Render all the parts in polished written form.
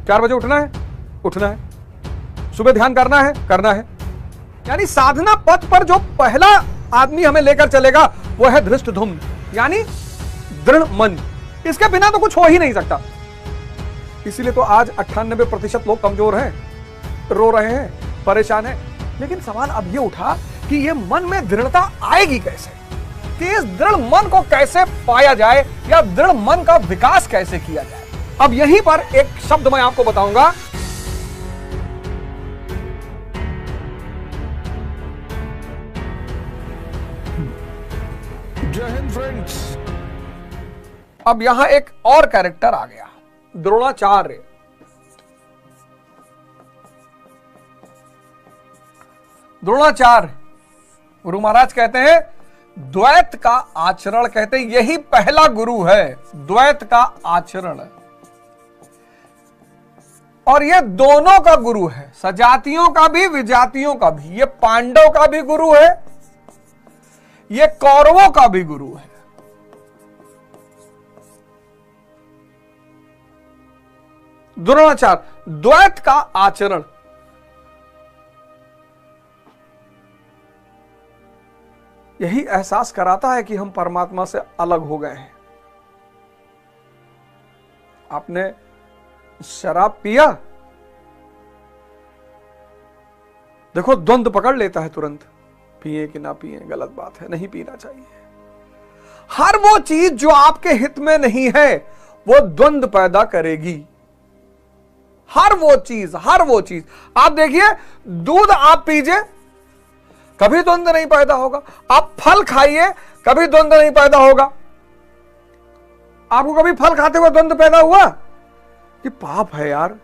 4 बजे उठना है, उठना है। सुबह ध्यान करना है, करना है। यानी साधना पथ पर जो पहला आदमी हमें लेकर चलेगा वो है धृष्टद्युम्न, यानी दृढ़ मन। इसके बिना तो कुछ हो ही नहीं सकता। इसीलिए तो आज 98% लोग कमजोर हैं, रो रहे हैं, परेशान हैं। लेकिन सवाल अब ये उठा कि ये मन में दृढ़ता आएगी कैसे, कि इस दृढ़ मन को कैसे पाया जाए, या दृढ़ मन का विकास कैसे किया जाए। अब यहीं पर एक शब्द मैं आपको बताऊंगा, जय हिंद फ्रेंड्स। अब यहां एक और कैरेक्टर आ गया, द्रोणाचार्य। द्रोणाचार्य गुरु महाराज कहते हैं द्वैत का आचरण, कहते हैं यही पहला गुरु है, द्वैत का आचरण। और ये दोनों का गुरु है, सजातियों का भी विजातियों का भी। ये पांडव का भी गुरु है, ये कौरवों का भी गुरु है। द्रोणाचार्य द्वैत का आचरण। यही एहसास कराता है कि हम परमात्मा से अलग हो गए हैं। आपने शराब पिया, देखो द्वंद पकड़ लेता है तुरंत, पिए कि ना पिए, गलत बात है, नहीं पीना चाहिए। हर वो चीज जो आपके हित में नहीं है वो द्वंद पैदा करेगी। हर वो चीज आप देखिए, दूध आप पीजिए कभी द्वंद नहीं पैदा होगा। आप फल खाइए कभी द्वंद नहीं पैदा होगा। आपको कभी फल खाते हुए द्वंद पैदा हुआ कि पाप है यार?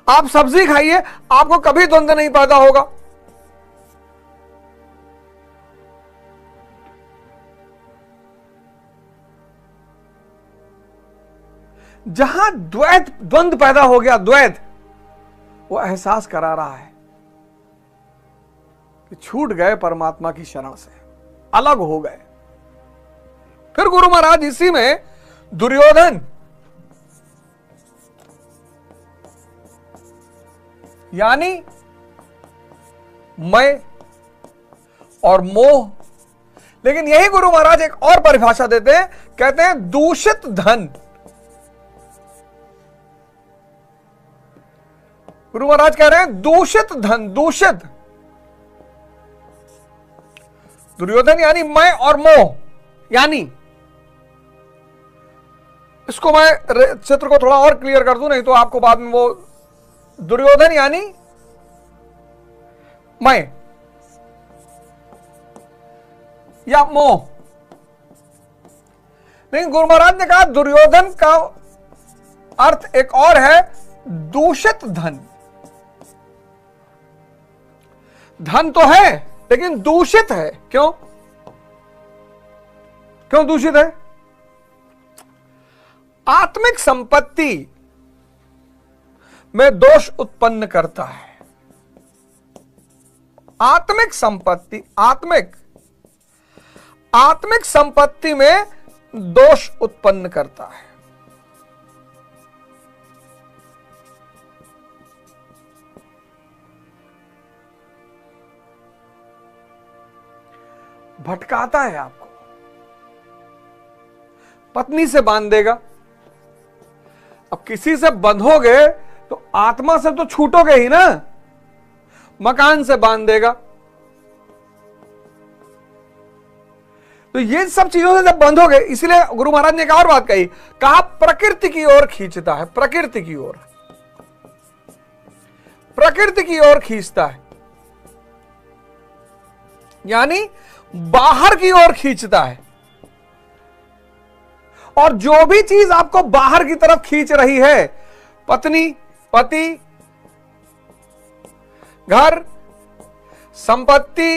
आप सब्जी खाइए, आपको कभी द्वंद नहीं पैदा होगा। जहां द्वंद पैदा हो गया, द्वैत, वो एहसास करा रहा है कि छूट गए परमात्मा की शरण से, अलग हो गए। फिर गुरु महाराज इसी में दुर्योधन, यानी मैं और मोह। लेकिन यही गुरु महाराज एक और परिभाषा देते हैं, कहते हैं दूषित धन। गुरु महाराज कह रहे हैं दूषित धन, दूषित। दुर्योधन यानी मैं और मोह, यानी इसको मैं चित्र को थोड़ा और क्लियर कर दूं, नहीं तो आपको बाद में वो, दुर्योधन यानी मैं या मोह। लेकिन गुरु महाराज ने कहा दुर्योधन का अर्थ एक और है, दूषित धन। धन तो है लेकिन दूषित है। क्यों दूषित है? आत्मिक संपत्ति में दोष उत्पन्न करता है। आत्मिक संपत्ति, आत्मिक संपत्ति में दोष उत्पन्न करता है। भटकाता है आपको। पत्नी से बांध देगा। अब किसी से बंधोगे तो आत्मा से तो छूटोगे ही ना। मकान से बांध देगा, तो ये सब चीजों से जब बंधोगे, इसीलिए गुरु महाराज ने एक और बात कही, कहा प्रकृति की ओर खींचता है। प्रकृति की ओर, प्रकृति की ओर खींचता है, यानी बाहर की ओर खींचता है। और जो भी चीज आपको बाहर की तरफ खींच रही है, पत्नी, पति, घर, संपत्ति,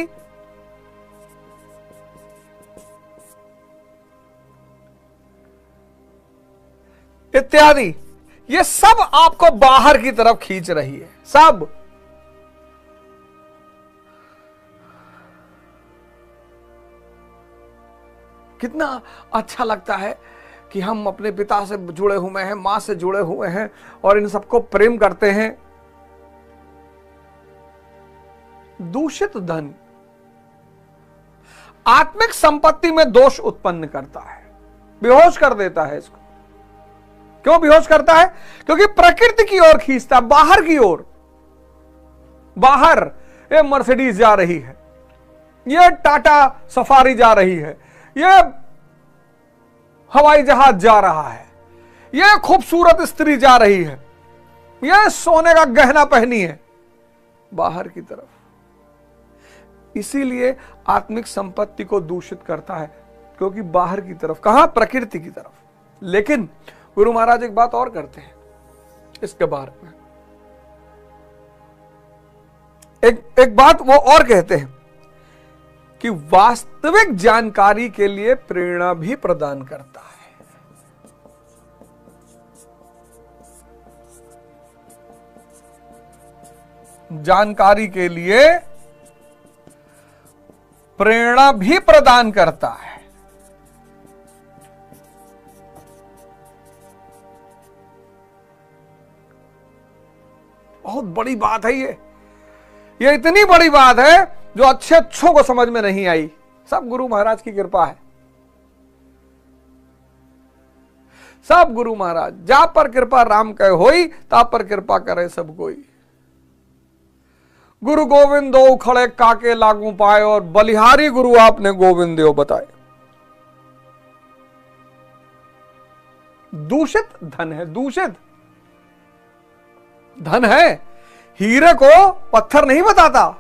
इत्यादि, ये सब आपको बाहर की तरफ खींच रही है। सब कितना अच्छा लगता है कि हम अपने पिता से जुड़े हुए हैं, मां से जुड़े हुए हैं और इन सबको प्रेम करते हैं। दूषित धन आत्मिक संपत्ति में दोष उत्पन्न करता है, बेहोश कर देता है इसको। क्यों बेहोश करता है? क्योंकि प्रकृति की ओर खींचता है, बाहर की ओर। बाहर ये मर्सिडीज जा रही है, ये टाटा सफारी जा रही है, ये हवाई जहाज जा रहा है, ये खूबसूरत स्त्री जा रही है, ये सोने का गहना पहनी है, बाहर की तरफ। इसीलिए आत्मिक संपत्ति को दूषित करता है, क्योंकि बाहर की तरफ, कहां? प्रकृति की तरफ। लेकिन गुरु महाराज एक बात और करते हैं इसके बारे में, एक बात वो और कहते हैं कि वास्तविक जानकारी के लिए प्रेरणा भी प्रदान करता है। जानकारी के लिए प्रेरणा भी प्रदान करता है। बहुत बड़ी बात है ये इतनी बड़ी बात है जो अच्छों को समझ में नहीं आई। सब गुरु महाराज की कृपा है, सब गुरु महाराज। जा पर कृपा राम कह होई, ता पर कृपा करे सब कोई। गुरु गोविंद दो खड़े काके लागू पाए, और बलिहारी गुरु आपने गोविंद देव बताए। दूषित धन है, दूषित धन है। हीरे को पत्थर नहीं बताता।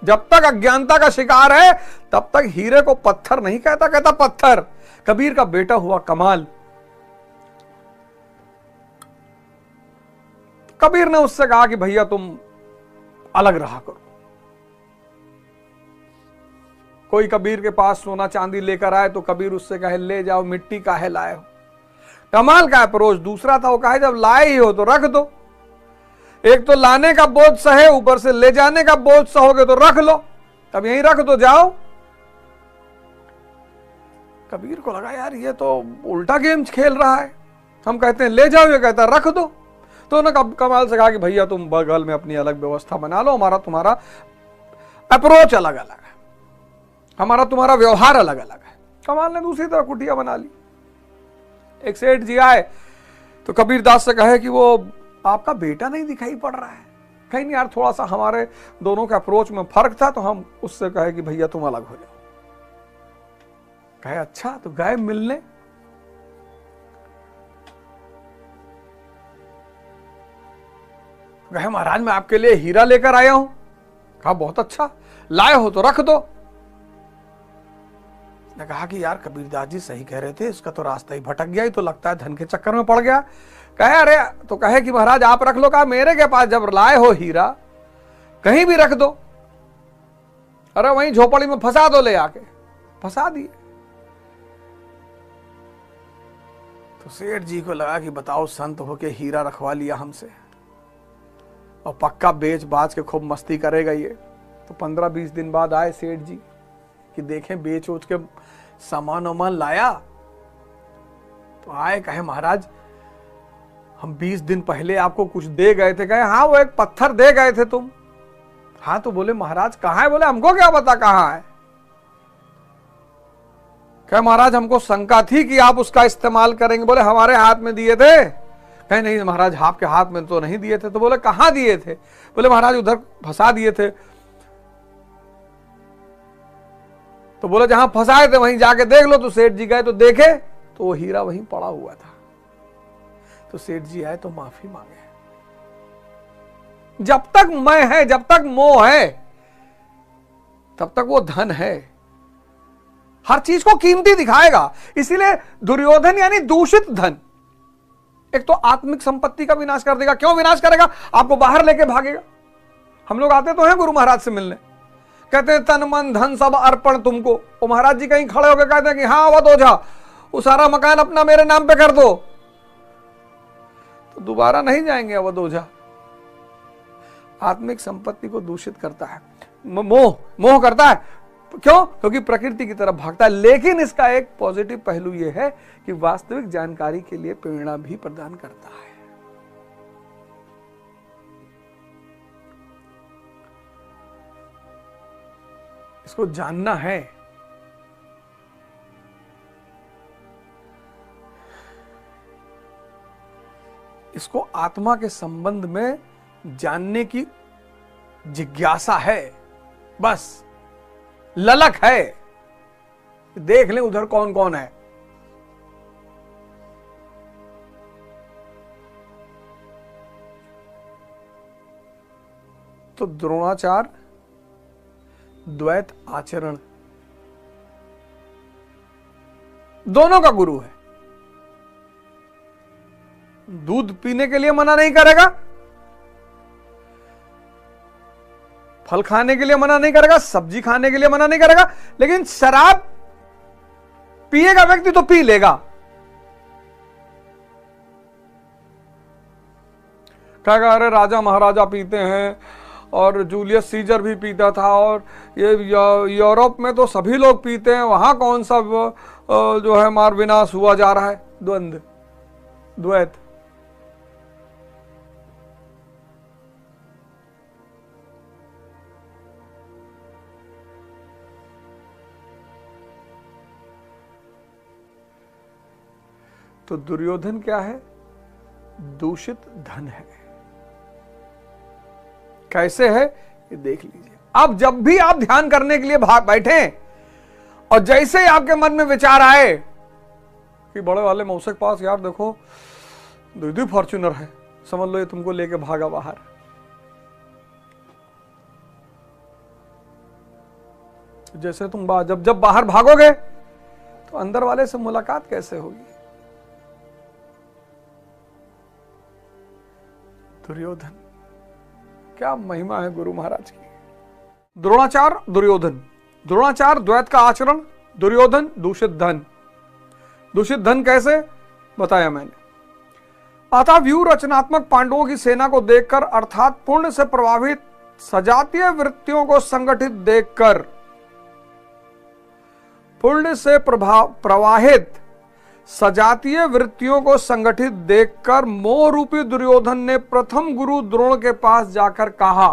जब तक अज्ञानता का शिकार है तब तक हीरे को पत्थर नहीं कहता, कहता पत्थर। कबीर का बेटा हुआ कमाल। कबीर ने उससे कहा कि भैया तुम अलग रहा करो। कोई कबीर के पास सोना चांदी लेकर आए तो कबीर उससे कहे ले जाओ, मिट्टी काहे लाए हो। कमाल का अप्रोच। दूसरा था वो कहे जब लाए ही हो तो रख दो। एक तो लाने का बोझ सहे, ऊपर से ले जाने का बोझ सहोगे तो रख लो, तब यहीं रख दो जाओ। कबीर को लगा यार ये तो उल्टा गेम खेल रहा है। हम कहते हैं ले जाओ, ये कहता रख दो। तो उन्होंने कमाल से कहा कि भैया तुम बगल में अपनी अलग व्यवस्था बना लो, हमारा तुम्हारा अप्रोच अलग अलग है, हमारा तुम्हारा व्यवहार अलग अलग है। कमाल ने दूसरी तरफ कुटिया बना ली। एक सेठ जी आए तो कबीर दास से कहे कि वो आपका बेटा नहीं दिखाई पड़ रहा है। कहीं नहीं यार, थोड़ा सा हमारे दोनों के अप्रोच में फर्क था, तो हम उससे कहे कि भैया तुम अलग हो जाओ। कहे अच्छा, तो गए मिलने। कहे महाराज मैं आपके लिए हीरा लेकर आया हूं। कहा बहुत अच्छा, लाए हो तो रख दो। ने कहा कि यार कबीरदास जी सही कह रहे थे, इसका तो रास्ता ही भटक गया, ही तो लगता है धन के चक्कर में पड़ गया। कहे अरे, तो कहे कि महाराज आप रख लो। कहा मेरे के पास जब लाए हो हीरा कहीं भी रख दो। अरे वहीं झोपड़ी में फंसा दो, ले आके फंसा दिए। तो सेठ जी को लगा कि बताओ संत होके हीरा रखवा लिया हमसे, और पक्का बेच बाज के खूब मस्ती करेगा ये। तो 15-20 दिन बाद आए सेठ जी कि देखें बेच उच के सामान वामान लाया। तो आए, कहे महाराज हम 20 दिन पहले आपको कुछ दे गए थे। कहे हाँ वो एक पत्थर दे गए थे तुम। हाँ, तो बोले महाराज कहाँ है? बोले हमको क्या पता कहाँ है। कहे महाराज हमको शंका थी कि आप उसका इस्तेमाल करेंगे। बोले हमारे हाथ में दिए थे। कहे नहीं महाराज आपके हाथ में तो नहीं दिए थे। तो बोले कहाँ दिए थे? बोले महाराज उधर फंसा दिए थे। तो बोले जहां फंसाए थे वहीं जाके देख लो। तो सेठ जी गए तो देखे तो वो हीरा वहीं पड़ा हुआ था। तो सेठ जी आए तो माफी मांगे। जब तक मैं है, जब तक मोह है, तब तक वो धन है। हर चीज को कीमती दिखाएगा। इसीलिए दुर्योधन यानी दूषित धन एक तो आत्मिक संपत्ति का विनाश कर देगा। क्यों विनाश करेगा? आपको बाहर लेके भागेगा। हम लोग आते तो हैं गुरु महाराज से मिलने, कहते हैं तन मन धन सब अर्पण तुमको। वो महाराज जी कहीं खड़े होकर कहते हैं कि हाँ अवध ओझा वो सारा मकान अपना मेरे नाम पे कर दो। तो दोबारा नहीं जाएंगे अवध ओझा। आत्मिक संपत्ति को दूषित करता है, मोह करता है। क्यों? क्योंकि प्रकृति की तरफ भागता है। लेकिन इसका एक पॉजिटिव पहलू यह है कि वास्तविक जानकारी के लिए प्रेरणा भी प्रदान करता है। इसको जानना है। इसको आत्मा के संबंध में जानने की जिज्ञासा है, बस ललक है। देख लें उधर कौन कौन है। तो द्रोणाचार्य द्वैत आचरण दोनों का गुरु है। दूध पीने के लिए मना नहीं करेगा, फल खाने के लिए मना नहीं करेगा, सब्जी खाने के लिए मना नहीं करेगा, लेकिन शराब पिएगा व्यक्ति तो पी लेगा। कहेगा अरे राजा महाराजा पीते हैं और जूलियस सीजर भी पीता था और ये यूरोप में तो सभी लोग पीते हैं, वहां कौन सा जो है मार विनाश हुआ जा रहा है। द्वंद्व, द्वैत। तो दुर्योधन क्या है? दूषित धन है। कैसे है ये देख लीजिए। अब जब भी आप ध्यान करने के लिए बैठे और जैसे ही आपके मन में विचार आए कि बड़े वाले मौसे के पास यार देखो दीदी फॉर्च्यूनर है, समझ लो ये तुमको लेके भागा बाहर। जैसे तुम जब बाहर भागोगे तो अंदर वाले से मुलाकात कैसे होगी? दुर्योधन, क्या महिमा है गुरु महाराज की। द्रोणाचार्य दुर्योधन, द्रोणाचार्य द्वैत का आचरण, दुर्योधन दूषित धन। दूषित धन कैसे बताया मैंने। अतः व्यू रचनात्मक पांडवों की सेना को देखकर अर्थात पुण्य से प्रभावित सजातीय वृत्तियों को संगठित देखकर, पुण्य से प्रवाहित सजातीय वृत्तियों को संगठित देखकर मोह रूपी दुर्योधन ने प्रथम गुरु द्रोण के पास जाकर कहा।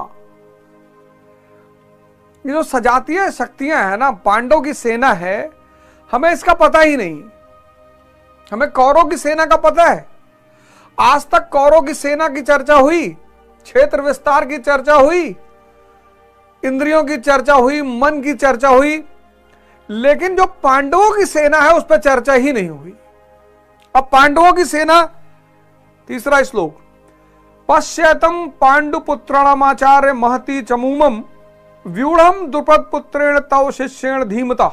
ये जो सजातीय शक्तियां है ना, पांडवों की सेना है, हमें इसका पता ही नहीं। हमें कौरव की सेना का पता है। आज तक कौरव की सेना की चर्चा हुई, क्षेत्र विस्तार की चर्चा हुई, इंद्रियों की चर्चा हुई, मन की चर्चा हुई, लेकिन जो पांडवों की सेना है उस पर चर्चा ही नहीं हुई। अब पांडवों की सेना, तीसरा श्लोक, पश्यतम पांडुपुत्राणामाचार्य महती चमूमम व्यूढ़म द्रुपद पुत्रेण तव शिष्येण धीमता।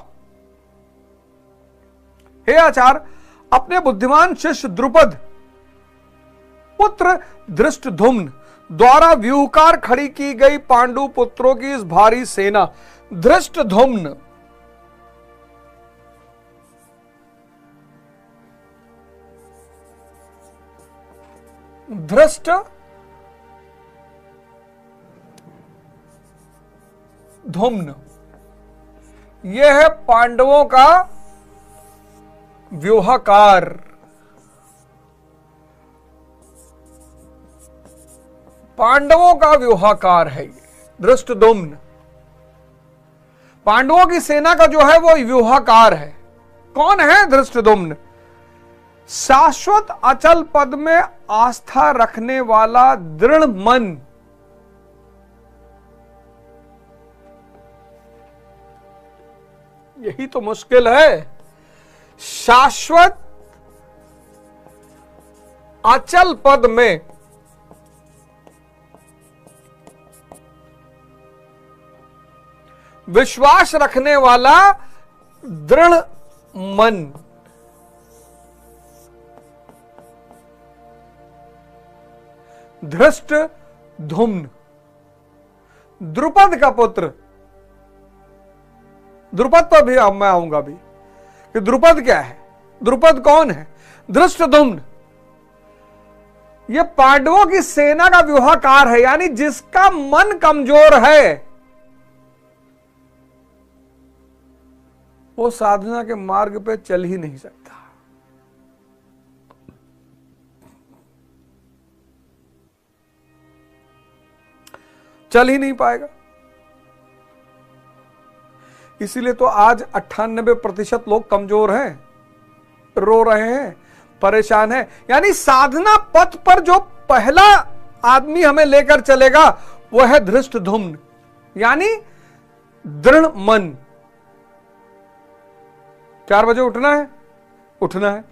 हे आचार्य, अपने बुद्धिमान शिष्य द्रुपद पुत्र धृष्टद्युम्न द्वारा व्यूहकार खड़ी की गई पांडु पुत्रों की इस भारी सेना, धृष्टद्युम्न धृष्ट धुम्न, यह है पांडवों का व्यूहकार। पांडवों का व्यूहकार है ये धृष्टद्युम्न। पांडवों की सेना का जो है वो व्यूहकार है। कौन है धृष्टद्युम्न? शाश्वत अचल पद में आस्था रखने वाला दृढ़ मन। यही तो मुश्किल है। शाश्वत अचल पद में विश्वास रखने वाला दृढ़ मन। धृष्टद्युम्न द्रुपद का पुत्र। द्रुपद पर भी मैं आऊंगा भी कि द्रुपद क्या है, द्रुपद कौन है? धृष्टद्युम्न ये पांडवों की सेना का व्यूहकार है, यानी जिसका मन कमजोर है, वो साधना के मार्ग पे चल ही नहीं सकता। चल ही नहीं पाएगा। इसीलिए तो आज 98% लोग कमजोर हैं, रो रहे हैं, परेशान हैं। यानी साधना पथ पर जो पहला आदमी हमें लेकर चलेगा वो है धृष्टद्युम्न, यानी दृढ़ मन। 4 बजे उठना है, उठना है।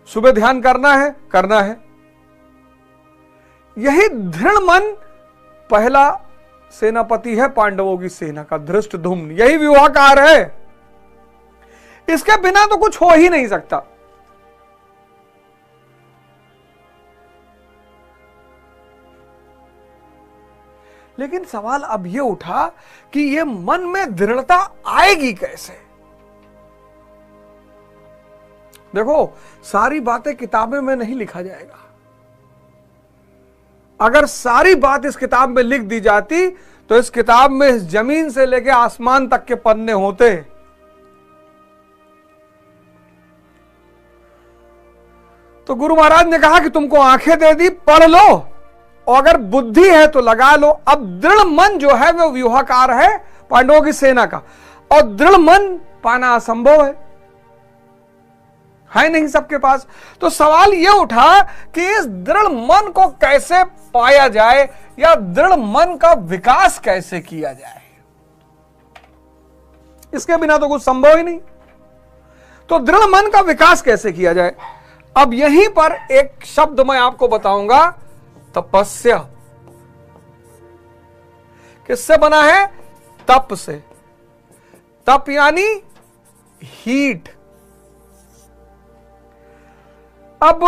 सुबह ध्यान करना है, करना है। यही दृढ़ मन पहला सेनापति है पांडवों की सेना का, धृष्टद्युम्न। यही व्यूहाकार है। इसके बिना तो कुछ हो ही नहीं सकता। लेकिन सवाल अब यह उठा कि यह मन में दृढ़ता आएगी कैसे? देखो, सारी बातें किताबें में नहीं लिखा जाएगा। अगर सारी बात इस किताब में लिख दी जाती तो इस किताब में इस जमीन से लेकर आसमान तक के पन्ने होते। तो गुरु महाराज ने कहा कि तुमको आंखें दे दी, पढ़ लो, और अगर बुद्धि है तो लगा लो। अब दृढ़ मन जो है वो व्यूहाकार है पांडवों की सेना का, और दृढ़ मन पाना असंभव है नहीं सबके पास। तो सवाल यह उठा कि इस दृढ़ मन को कैसे पाया जाए, या दृढ़ मन का विकास कैसे किया जाए। इसके बिना तो कुछ संभव ही नहीं। तो दृढ़ मन का विकास कैसे किया जाए? अब यहीं पर एक शब्द मैं आपको बताऊंगा, तपस्या। किससे बना है? तप से। तप यानी हीट। अब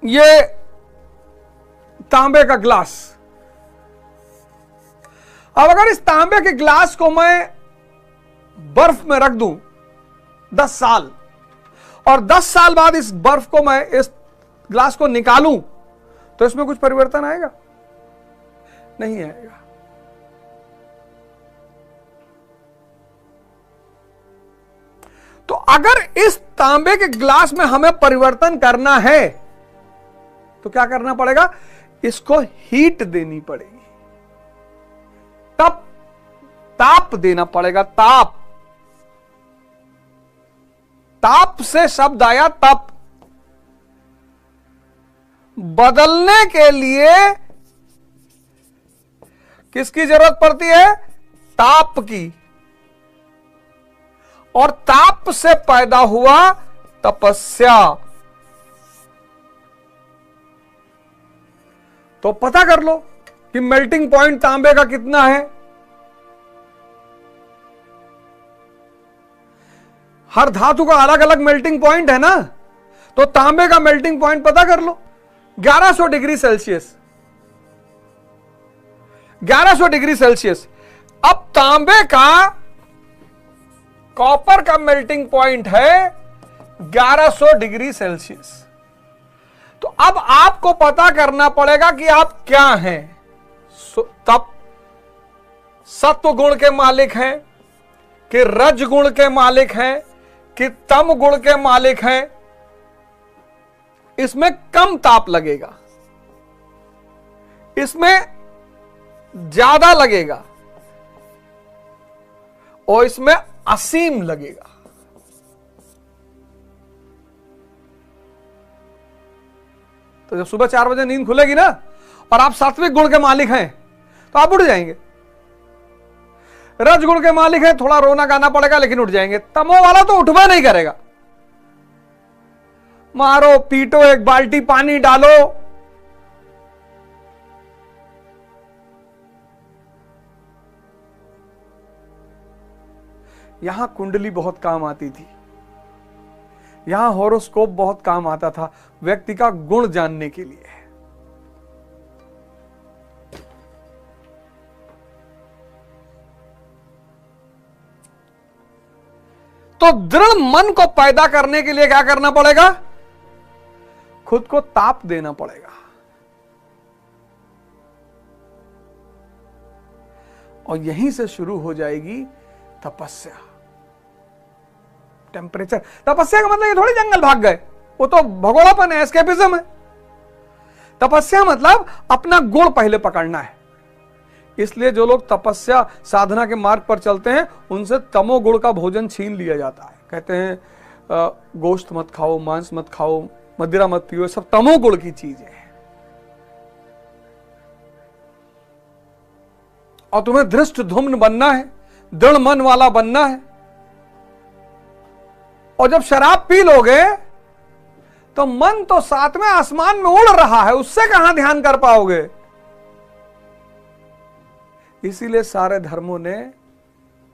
ये तांबे का ग्लास, अब अगर इस तांबे के ग्लास को मैं बर्फ में रख दूं 10 साल, और 10 साल बाद इस बर्फ को मैं इस ग्लास को निकालूं, तो इसमें कुछ परिवर्तन आएगा? नहीं आएगा। तो अगर इस तांबे के ग्लास में हमें परिवर्तन करना है तो क्या करना पड़ेगा? इसको हीट देनी पड़ेगी, ताप देना पड़ेगा। ताप, ताप से शब्द आया तप। बदलने के लिए किसकी जरूरत पड़ती है? ताप की। और ताप से पैदा हुआ तपस्या। तो पता कर लो कि मेल्टिंग पॉइंट तांबे का कितना है। हर धातु का अलग अलग मेल्टिंग पॉइंट है ना, तो तांबे का मेल्टिंग पॉइंट पता कर लो, 1100 डिग्री सेल्सियस। 1100 degree Celsius. अब तांबे का, कॉपर का मेल्टिंग पॉइंट है 1100 डिग्री सेल्सियस। तो अब आपको पता करना पड़ेगा कि आप क्या हैं। तब सत्व गुण के मालिक हैं कि रज गुण के मालिक हैं कि तम गुण के मालिक हैं। इसमें कम ताप लगेगा, इसमें ज्यादा लगेगा, और इसमें असीम लगेगा। तो जब सुबह 4 बजे नींद खुलेगी ना, और आप सात्विक गुण के मालिक हैं, तो आप उठ जाएंगे। रज गुण के मालिक हैं, थोड़ा रोना गाना पड़ेगा लेकिन उठ जाएंगे। तमो वाला तो उठवा नहीं करेगा। मारो पीटो, एक बाल्टी पानी डालो, यहां कुंडली बहुत काम आती थी, यहां हॉरोस्कोप बहुत काम आता था व्यक्ति का गुण जानने के लिए। तो दृढ़ मन को पैदा करने के लिए क्या करना पड़ेगा? खुद को ताप देना पड़ेगा। और यहीं से शुरू हो जाएगी तपस्या। टेम्परेचर, तपस्या का मतलब ये थोड़ी जंगल भाग गए, वो तो भगोड़ापन है, एस्केपिज्म है। तपस्या मतलब अपना गुण पहले पकड़ना है। इसलिए जो लोग तपस्या साधना के मार्ग पर चलते हैं उनसे तमोगुण का भोजन छीन लिया जाता है। कहते हैं गोश्त मत खाओ, मांस मत खाओ, मदिरा मत पियो, सब तमोगुण की चीजें हैं। और तुम्हें धृष्ट धुम्न बनना है, दृढ़ मन वाला बनना है। और जब शराब पी लोगे तो मन तो सातवें आसमान में उड़ रहा है, उससे कहां ध्यान कर पाओगे। इसीलिए सारे धर्मों ने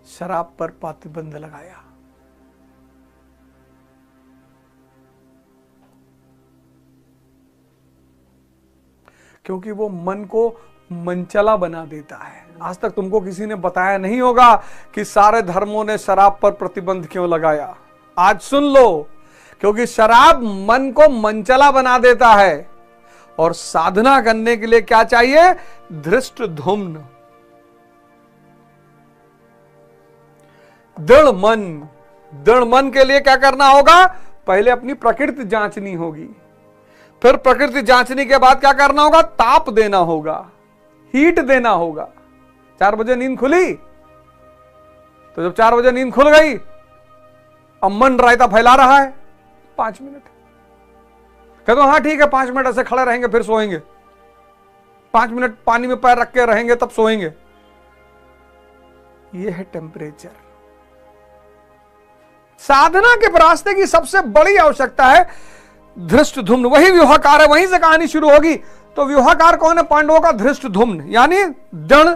शराब पर प्रतिबंध लगाया। क्योंकि वो मन को मनचला बना देता है। आज तक तुमको किसी ने बताया नहीं होगा कि सारे धर्मों ने शराब पर प्रतिबंध क्यों लगाया। आज सुन लो, क्योंकि शराब मन को मनचला बना देता है। और साधना करने के लिए क्या चाहिए? धृष्ट धुम्न, दृढ़ मन। दृढ़ मन के लिए क्या करना होगा? पहले अपनी प्रकृति जांचनी होगी, फिर प्रकृति जांचने के बाद क्या करना होगा? ताप देना होगा, हीट देना होगा। 4 बजे नींद खुली तो जब 4 बजे नींद खुल गई, अब मन रायता फैला रहा है, 5 मिनट कह दो, हाँ ठीक है 5 मिनट ऐसे खड़े रहेंगे फिर सोएंगे, 5 मिनट पानी में पैर रख के रहेंगे तब सोएंगे। यह है टेम्परेचर। साधना के रास्ते की सबसे बड़ी आवश्यकता है धृष्ट धुम्न। वही व्यूहकार है, वहीं से कहानी शुरू होगी। तो व्यूहकार कौन है? पांडवों का धृष्ट धुम्न, यानी दृढ़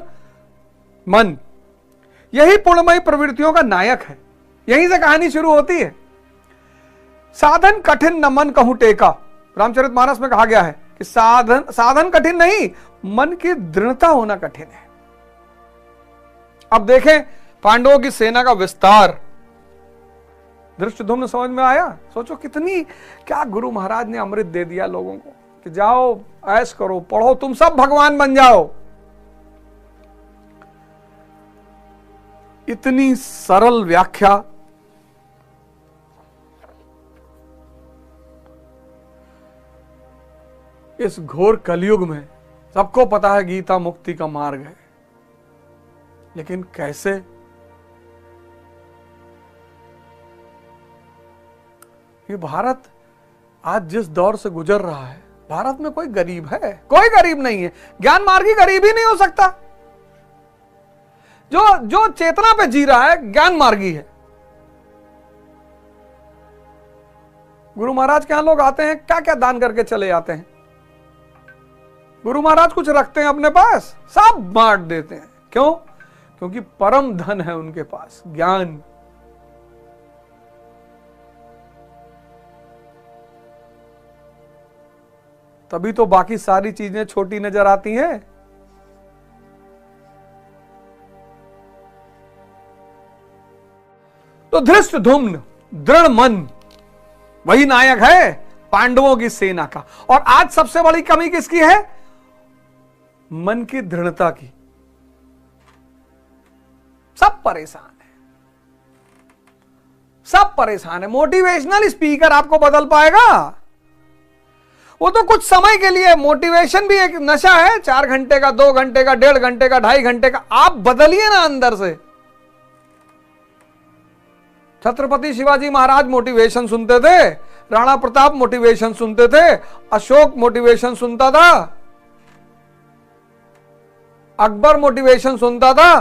मन। यही पुण्यमयी प्रवृत्तियों का नायक है, यहीं से कहानी शुरू होती है। साधन कठिन न मन कहूं टेका, रामचरितमानस में कहा गया है कि साधन कठिन नहीं, मन की दृढ़ता होना कठिन है। अब देखें पांडवों की सेना का विस्तार। धृष्टधुम्न समझ में आया? सोचो कितनी, क्या गुरु महाराज ने अमृत दे दिया लोगों को कि जाओ ऐश करो, पढ़ो, तुम सब भगवान बन जाओ। इतनी सरल व्याख्या। इस घोर कलयुग में सबको पता है गीता मुक्ति का मार्ग है, लेकिन कैसे? ये भारत आज जिस दौर से गुजर रहा है, भारत में कोई गरीब है? कोई गरीब नहीं है। ज्ञान मार्गी गरीब ही नहीं हो सकता। जो चेतना पे जी रहा है ज्ञान मार्गी है। गुरु महाराज के यहां लोग आते हैं, क्या क्या दान करके चले जाते हैं। गुरु महाराज कुछ रखते हैं अपने पास? सब बांट देते हैं। क्यों? क्योंकि परम धन है उनके पास, ज्ञान। तभी तो बाकी सारी चीजें छोटी नजर आती हैं। तो धृष्ट धुम्न, दृढ़ मन, वही नायक है पांडवों की सेना का। और आज सबसे बड़ी कमी किसकी है? मन की दृढ़ता की। सब परेशान है, सब परेशान है। मोटिवेशनल स्पीकर आपको बदल पाएगा? वो तो कुछ समय के लिए। मोटिवेशन भी एक नशा है, 4 घंटे का, 2 घंटे का, 1.5 घंटे का, 2.5 घंटे का। आप बदलिए ना अंदर से। छत्रपति शिवाजी महाराज मोटिवेशन सुनते थे, राणा प्रताप मोटिवेशन सुनते थे, अशोक मोटिवेशन सुनता था, अकबर मोटिवेशन सुनता था।